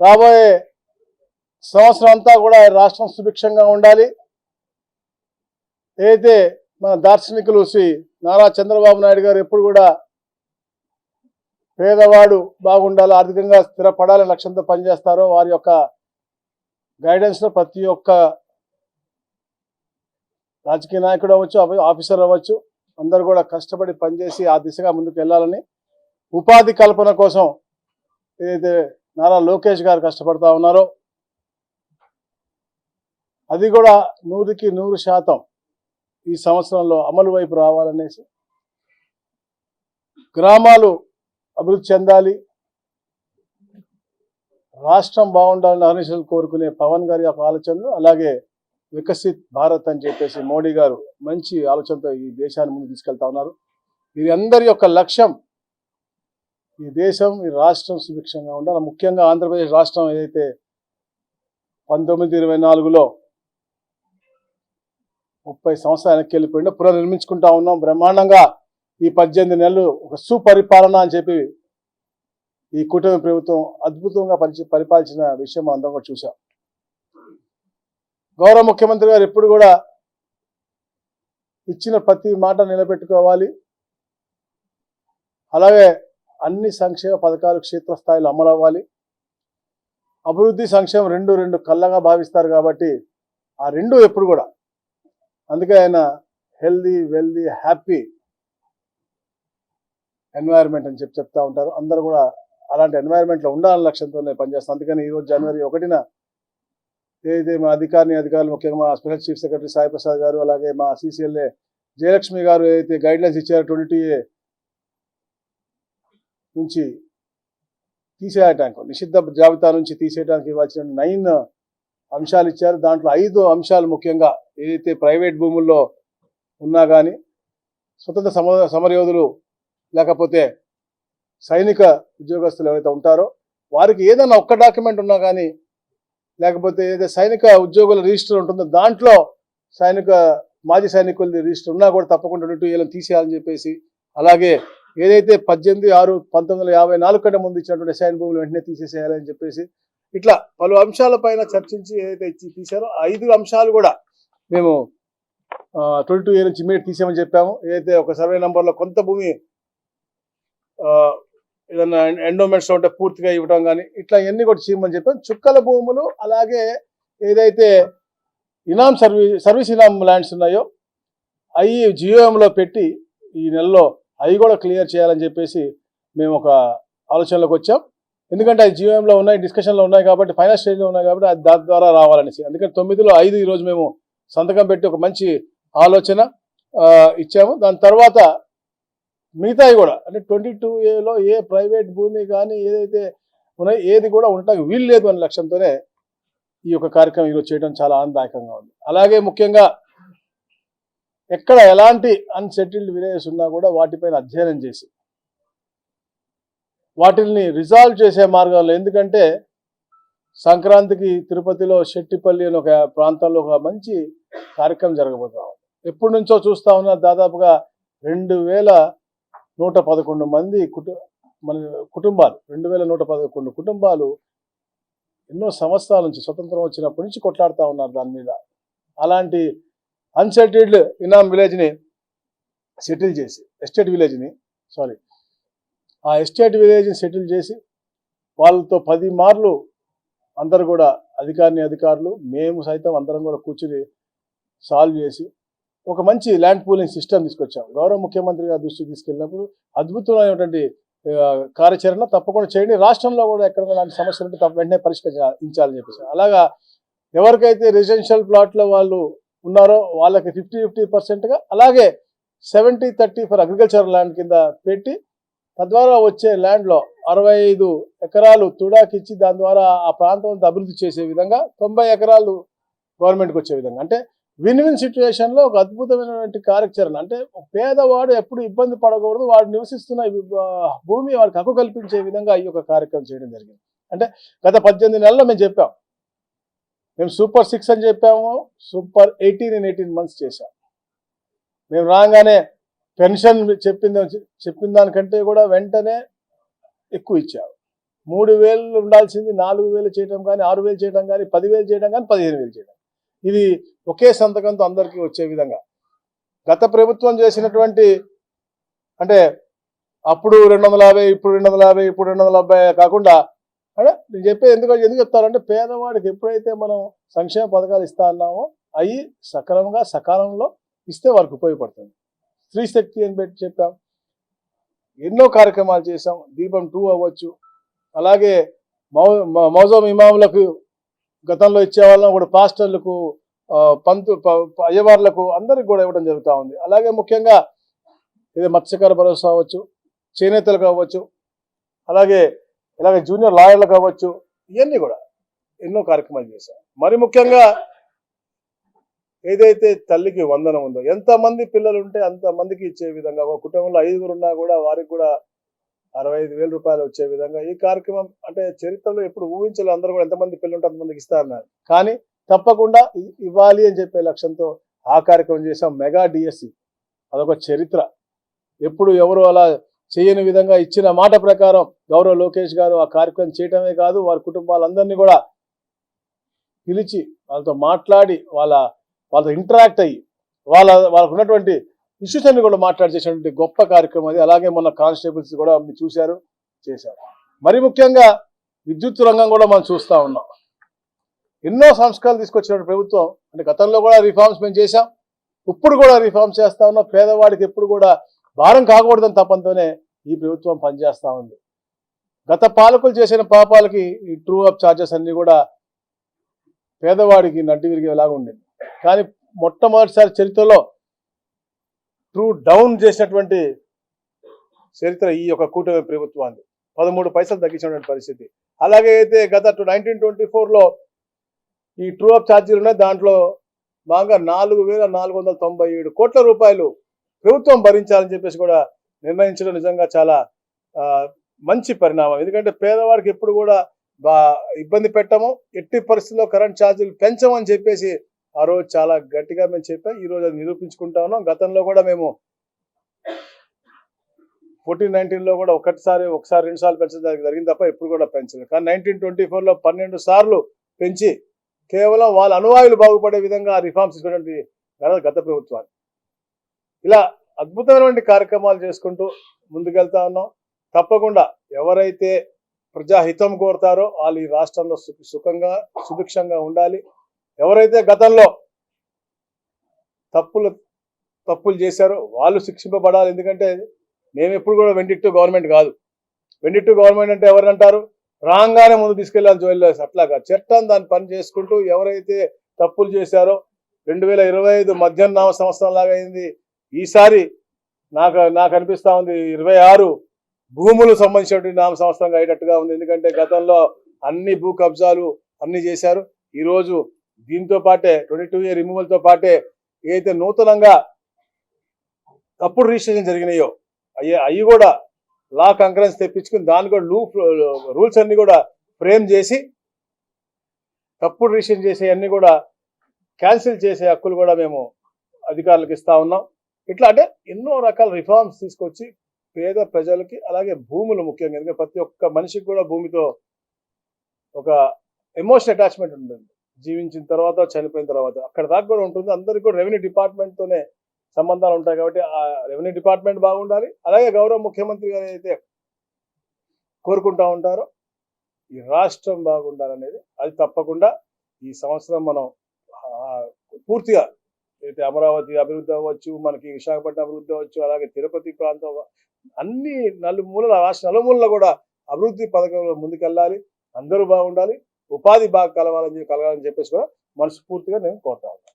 రాబోయే సంవత్సరం అంతా కూడా రాష్ట్రం సుభిక్షంగా ఉండాలి. ఏదైతే మన దార్శనికులు శ్రీ నారా చంద్రబాబు నాయుడు గారు ఎప్పుడు కూడా పేదవాడు బాగుండాలి, ఆర్థికంగా స్థిరపడాలని లక్ష్యంతో పనిచేస్తారో వారి యొక్క గైడెన్స్లో ప్రతి ఒక్క రాజకీయ నాయకుడు అవ్వచ్చు, ఆఫీసర్ అవ్వచ్చు, అందరూ కూడా కష్టపడి పనిచేసి ఆ దిశగా ముందుకు వెళ్ళాలని, ఉపాధి కల్పన కోసం ఏదైతే నారా లోకేష్ గారు కష్టపడతా ఉన్నారో అది కూడా 100కి 100% ఈ సంవత్సరంలో అమలు వైపు రావాలనేసి, గ్రామాలు అభివృద్ధి చెందాలి, రాష్ట్రం బాగుండాలని అహర్నిశలు కోరుకునే పవన్ గారి యొక్క ఆలోచనలు, అలాగే వికసిత్ భారత్ అని చెప్పేసి మోడీ గారు మంచి ఆలోచనతో ఈ దేశాన్ని ముందుకు తీసుకెళ్తా ఉన్నారు. వీరందరి యొక్క లక్ష్యం ఈ దేశం, ఈ రాష్ట్రం సుభిక్షంగా ఉండాలి. ముఖ్యంగా ఆంధ్రప్రదేశ్ రాష్ట్రం ఏదైతే 1924లో 30 సంవత్సరాలు వెనక్కి వెళ్ళిపోయిందో పునర్నిర్మించుకుంటా ఉన్నాం బ్రహ్మాండంగా. ఈ 18 నెలలు ఒక సుపరిపాలన అని చెప్పి ఈ కూటమి ప్రభుత్వం అద్భుతంగా పరిపాలించిన విషయం అందరం కూడా చూసాం. గౌరవ ముఖ్యమంత్రి గారు ఎప్పుడు కూడా ఇచ్చిన ప్రతి మాట నిలబెట్టుకోవాలి, అలాగే అన్ని సంక్షేమ పథకాలు క్షేత్రస్థాయిలో అమలు అవ్వాలి. అభివృద్ధి సంక్షేమం రెండు కళ్ళగా భావిస్తారు కాబట్టి ఆ రెండు ఎప్పుడు కూడా, అందుకే ఆయన హెల్దీ వెల్దీ హ్యాపీ ఎన్వైరన్మెంట్ అని చెప్తా ఉంటారు. అందరూ కూడా అలాంటి ఎన్వైరన్మెంట్లో ఉండాలని లక్ష్యంతోనే పనిచేస్తాం. అందుకని ఈరోజు జనవరి 1న ఏదైతే మా అధికారులు ముఖ్యంగా మా special chief secretary Sai Prasad గారు, అలాగే మా CCLA జయలక్ష్మి గారు ఏదైతే గైడ్లైన్స్ ఇచ్చారో 22A నుంచి తీసేయటానికి, నిషిద్ధ జాబితా నుంచి తీసేయడానికి ఇవ్వాల్సిన 9 అంశాలు ఇచ్చారు. దాంట్లో 5 అంశాలు ముఖ్యంగా ఏదైతే ప్రైవేట్ భూముల్లో ఉన్నా కానీ, స్వతంత్ర సమరయోధులు లేకపోతే సైనిక ఉద్యోగస్తులు ఎవరైతే ఉంటారో వారికి ఏదైనా ఒక్క డాక్యుమెంట్ ఉన్నా కానీ, లేకపోతే ఏదైతే సైనిక ఉద్యోగుల రిజిస్టర్ ఉంటుందో దాంట్లో మాజీ సైనికులది రిజిస్టర్ ఉన్నా కూడా తప్పకుండా 22A తీసేయాలని చెప్పేసి, అలాగే ఏదైతే 18/6/1954 కంటే ముందు ఇచ్చినటువంటి అసైన్ భూములు వెంటనే తీసేసేయాలని చెప్పేసి, ఇట్లా పలు అంశాలపైన చర్చించి ఏదైతే తీశారో 5 అంశాలు కూడా మేము 22A నుంచి ఇమీడియట్ తీసేయమని చెప్పాము. ఏదైతే ఒక సర్వే నెంబర్లో కొంత భూమి ఏదన్నా ఎండోమెంట్స్ ఉంటే పూర్తిగా ఇవ్వడం కానీ ఇట్లా ఇవన్నీ కూడా చేయమని చెప్పాం. చుక్కల భూములు, అలాగే ఏదైతే సర్వీస్ ఇనామ్ ల్యాండ్స్ ఉన్నాయో అవి GOMలో పెట్టి ఈ నెలలో అవి కూడా క్లియర్ చేయాలని చెప్పేసి మేము ఒక ఆలోచనలోకి వచ్చాం. ఎందుకంటే అది GOMలో ఉన్నాయి, డిస్కషన్లో ఉన్నాయి కాబట్టి, ఫైనల్ స్టేజ్లో ఉన్నాయి కాబట్టి అది దాని ద్వారా రావాలనేసి. అందుకని 9లో 5 ఈరోజు మేము సంతకం పెట్టి ఒక మంచి ఆలోచన ఇచ్చాము. దాని తర్వాత మిగతాయి కూడా అంటే 22Aలో ఏ ప్రైవేట్ భూమి కానీ ఏదైతే ఉన్నాయో ఏది కూడా ఉండటానికి వీలు లేదు అనే లక్ష్యంతోనే ఈ యొక్క కార్యక్రమం ఈరోజు చేయడం చాలా ఆనందదాయకంగా ఉంది. అలాగే ముఖ్యంగా ఎక్కడ ఎలాంటి అన్సెటిల్డ్ విలేజెస్ ఉన్నా కూడా వాటిపైన అధ్యయనం చేసి వాటిని రిజాల్వ్ చేసే మార్గంలో, ఎందుకంటే సంక్రాంతికి తిరుపతిలో శెట్టిపల్లి అని ఒక ప్రాంతంలో ఒక మంచి కార్యక్రమం జరగబోతా ఉంది. ఎప్పటి నుంచో చూస్తా ఉన్నా, దాదాపుగా 2111 మంది కుటుంబాలు 2111 కుటుంబాలు ఎన్నో సంవత్సరాల నుంచి, స్వతంత్రం వచ్చినప్పటి నుంచి కొట్లాడుతూ ఉన్నారు దాని మీద. అలాంటి అన్సెటిల్డ్ ఇనామ్ విలేజ్ని సెటిల్ చేసి, ఎస్టేట్ విలేజ్ని సెటిల్ చేసి వాళ్ళతో 10 మార్లు అందరు కూడా అధికారులు మేము సైతం అందరం కూడా కూర్చుని సాల్వ్ చేసి ఒక మంచి ల్యాండ్ పూలింగ్ సిస్టమ్ తీసుకొచ్చాం. గౌరవ ముఖ్యమంత్రి గారి దృష్టికి తీసుకెళ్ళినప్పుడు అద్భుతమైనటువంటి కార్యాచరణ తప్పకుండా చేయండి, రాష్ట్రంలో కూడా ఎక్కడ అలాంటి సమస్యలు ఉంటే వెంటనే పరిష్కరించాలని చెప్పేసి. అలాగా ఎవరికైతే రెసిడెన్షియల్ ప్లాట్లో వాళ్ళు ఉన్నారో వాళ్ళకి 50-50%గా, అలాగే 70-30 ఫర్ అగ్రికల్చర్ ల్యాండ్ కింద పెట్టి, తద్వారా వచ్చే ల్యాండ్లో 65 ఎకరాలు తుడాకిచ్చి దాని ద్వారా ఆ ప్రాంతం అభివృద్ధి చేసే విధంగా 90 ఎకరాలు గవర్నమెంట్కి వచ్చే విధంగా, అంటే విన్ సిచ్యువేషన్లో ఒక అద్భుతమైనటువంటి కార్యాచరణ. అంటే పేదవాడు ఎప్పుడు ఇబ్బంది పడకూడదు, వాడు నివసిస్తున్న భూమి వాడికి హక్కు కల్పించే విధంగా ఈ యొక్క కార్యక్రమం చేయడం జరిగింది. అంటే గత 18 నెలల్లో మేము చెప్పాం, మేము సూపర్ 6 అని చెప్పాము, సూపర్ 18 in 18 months చేశాం. మేము రాగానే పెన్షన్ చెప్పిన దానికంటే కూడా వెంటనే ఎక్కువ ఇచ్చాము. 3,000 ఉండాల్సింది 4,000 చేయడం కానీ, 6,000 చేయడం కానీ, 10,000 చేయడం కానీ, 15,000 చేయడం. ఇది ఒకే సంతకంతో అందరికీ వచ్చే విధంగా గత ప్రభుత్వం చేసినటువంటి, అంటే అప్పుడు 250, ఇప్పుడు 250, ఇప్పుడు 270 కాకుండా, అంటే నేను చెప్పేది ఎందుకు చెప్తారంటే, పేదవాడికి ఎప్పుడైతే మనం సంక్షేమ పథకాలు ఇస్తా అన్నామో అవి సక్రమంగా సకాలంలో ఇస్తే వారికి ఉపయోగపడుతుంది. స్త్రీ శక్తి అని పెట్టి చెప్పాం, ఎన్నో కార్యక్రమాలు చేశాం. దీపం 2 అవ్వచ్చు, అలాగే మౌజం ఇమాములకు గతంలో ఇచ్చేవాళ్ళం కూడా, పాస్టర్లకు, అయ్యవార్లకు అందరికి కూడా ఇవ్వడం జరుగుతూ ఉంది. అలాగే ముఖ్యంగా ఇది మత్స్యకార భరోసా అవ్వచ్చు, చేనేతలకు అవ్వచ్చు, అలాగే జూనియర్ లాయర్లకు అవ్వచ్చు, ఇవన్నీ కూడా ఎన్నో కార్యక్రమాలు చేశాం. మరి ముఖ్యంగా ఏదైతే తల్లికి వందనం ఉందో, ఎంతమంది పిల్లలు ఉంటే అంతమందికి ఇచ్చే విధంగా, ఒక కుటుంబంలో 5 ఉన్నా కూడా వారికి కూడా 65,000 రూపాయలు వచ్చే విధంగా ఈ కార్యక్రమం, అంటే చరిత్రలో ఎప్పుడు ఊహించలేదు. అందరూ కూడా ఎంతమంది పిల్లలు ఉంటే అంతమందికి ఇస్తారన్నారు, కానీ తప్పకుండా ఇవ్వాలి అని చెప్పే లక్ష్యంతో ఆ కార్యక్రమం చేశాం. మెగా డిఎస్సి అదొక చరిత్ర. ఎప్పుడు ఎవరు అలా చేయని విధంగా ఇచ్చిన మాట ప్రకారం గౌరవ లోకేష్ గారు ఆ కార్యక్రమం చేయటమే కాదు, వారి కుటుంబాలందరినీ కూడా పిలిచి వాళ్ళతో మాట్లాడి వాళ్ళతో ఇంటరాక్ట్ అయ్యి వాళ్ళకు ఉన్నటువంటి ఇష్యూస్ అన్ని కూడా మాట్లాడి చేసినటువంటి గొప్ప కార్యక్రమం అది. అలాగే మొన్న కానిస్టేబుల్స్ కూడా మీరు చూశారు, చేశారు. మరి ముఖ్యంగా విద్యుత్ రంగం కూడా మనం చూస్తూ ఉన్నాం. ఎన్నో సంస్కరణలు తీసుకొచ్చిన ప్రభుత్వం, అంటే గతంలో కూడా రిఫార్మ్స్ మేము చేశాం, ఇప్పుడు కూడా రిఫార్మ్స్ చేస్తా ఉన్నాం. పేదవాడికి ఎప్పుడు కూడా భారం కాకూడదని తప్పంతోనే ఈ ప్రభుత్వం పనిచేస్తూ ఉంది. గత పాలకులు చేసిన పాపాలకి ఈ ట్రూ అప్ ఛార్జెస్ అన్ని కూడా పేదవాడికి నడ్డి విరిగేలాగా ఉండేది. కానీ మొట్టమొదటిసారి చరిత్రలో ట్రూ డౌన్ చేసినటువంటి చరిత్ర ఈ యొక్క కూటమి ప్రభుత్వాన్ని, 13 పైసలు తగ్గించినటువంటి పరిస్థితి. అలాగే అయితే గత 1924లో ఈ ట్రూ అప్ ఛార్జీలు ఉన్నాయి, దాంట్లో బాగా 4,497 కోట్ల రూపాయలు ప్రభుత్వం భరించాలని చెప్పేసి కూడా నిర్ణయించడం నిజంగా చాలా మంచి పరిణామం. ఎందుకంటే పేదవాడికి ఎప్పుడు కూడా ఇబ్బంది పెట్టము, ఎట్టి పరిస్థితుల్లో కరెంట్ ఛార్జీలు పెంచమని చెప్పేసి ఆ రోజు చాలా గట్టిగా మేము చెప్పాం. ఈ రోజు అది నిరూపించుకుంటా ఉన్నాం. గతంలో కూడా మేము 1419లో కూడా ఒకసారి 2 సార్లు పెంచడం జరిగింది తప్ప ఎప్పుడు కూడా పెంచలేదు. కానీ 1924లో 12 సార్లు పెంచి కేవలం వాళ్ళ అనువాయులు బాగుపడే విధంగా రిఫార్మ్స్ ఇచ్చినటువంటి గత ప్రభుత్వాన్ని. ఇలా అద్భుతమైనటువంటి కార్యక్రమాలు చేసుకుంటూ ముందుకెళ్తా ఉన్నాం. తప్పకుండా ఎవరైతే ప్రజాహితం కోరుతారో వాళ్ళు ఈ రాష్ట్రంలో సుభిక్షంగా ఉండాలి. ఎవరైతే గతంలో తప్పులు చేశారో వాళ్ళు శిక్షింపబడాలి. ఎందుకంటే మేము ఎప్పుడు కూడా వెండిట్టు గవర్నమెంట్ కాదు. వెండిట్టు గవర్నమెంట్ అంటే ఎవరంటారు, రాగానే ముందు తీసుకెళ్ళాలి జైల్లో, అట్లాగా చట్టం దాని పని చేసుకుంటూ ఎవరైతే తప్పులు చేశారో 2025 మధ్యాహ్న సంవత్సరం లాగా అయింది. ఈసారి నాకు అనిపిస్తూ ఉంది 26 భూములు సంబంధించినటువంటి నామ సంవత్సరంగా అయ్యేటట్టుగా ఉంది. ఎందుకంటే గతంలో అన్ని భూ కబ్జాలు అన్ని చేశారు. ఈరోజు దీంతో పాటే 22A రిమూవల్తో పాటే ఏదైతే నూతనంగా తప్పుడు రిజిస్ట్రేషన్ జరిగినాయో అవి కూడా లా కంకరెన్స్ తెప్పించుకుని దాన్ని కూడా రూల్స్ అన్ని కూడా ఫ్రేమ్ చేసి తప్పుడు రిజిస్ట్రేషన్ చేసే అన్ని కూడా క్యాన్సిల్ చేసే హక్కులు కూడా మేము అధికారులకు ఇస్తా ఉన్నాం. ఇట్లా అంటే ఎన్నో రకాల రిఫార్మ్స్ తీసుకొచ్చి పేద ప్రజలకి, అలాగే భూములు ముఖ్యంగా, ఎందుకంటే ప్రతి ఒక్క మనిషికి కూడా భూమితో ఒక ఎమోషనల్ అటాచ్మెంట్ ఉంటుంది. జీవించిన తర్వాత, చనిపోయిన తర్వాత అక్కడ దాకా కూడా ఉంటుంది. అందరికీ కూడా రెవెన్యూ డిపార్ట్మెంట్తోనే సంబంధాలు ఉంటాయి. కాబట్టి ఆ రెవెన్యూ డిపార్ట్మెంట్ బాగుండాలి. అలాగే గౌరవ ముఖ్యమంత్రి గారు అయితే కోరుకుంటా ఉంటారో ఈ రాష్ట్రం బాగుండాలనేది, అది తప్పకుండా ఈ సంవత్సరం మనం పూర్తిగా అయితే అమరావతి అభివృద్ధి అవ్వచ్చు, మనకి విశాఖపట్నం అభివృద్ధి అవ్వచ్చు, అలాగే తిరుపతి ప్రాంతం అన్ని రాష్ట్ర నలుమూలలో కూడా అభివృద్ధి పథకంలో ముందుకెళ్ళాలి. అందరూ బాగుండాలి, ఉపాధి బాగా కలగాలని చెప్పేసి కూడా మనస్ఫూర్తిగా నేను కోరుతా ఉన్నాను.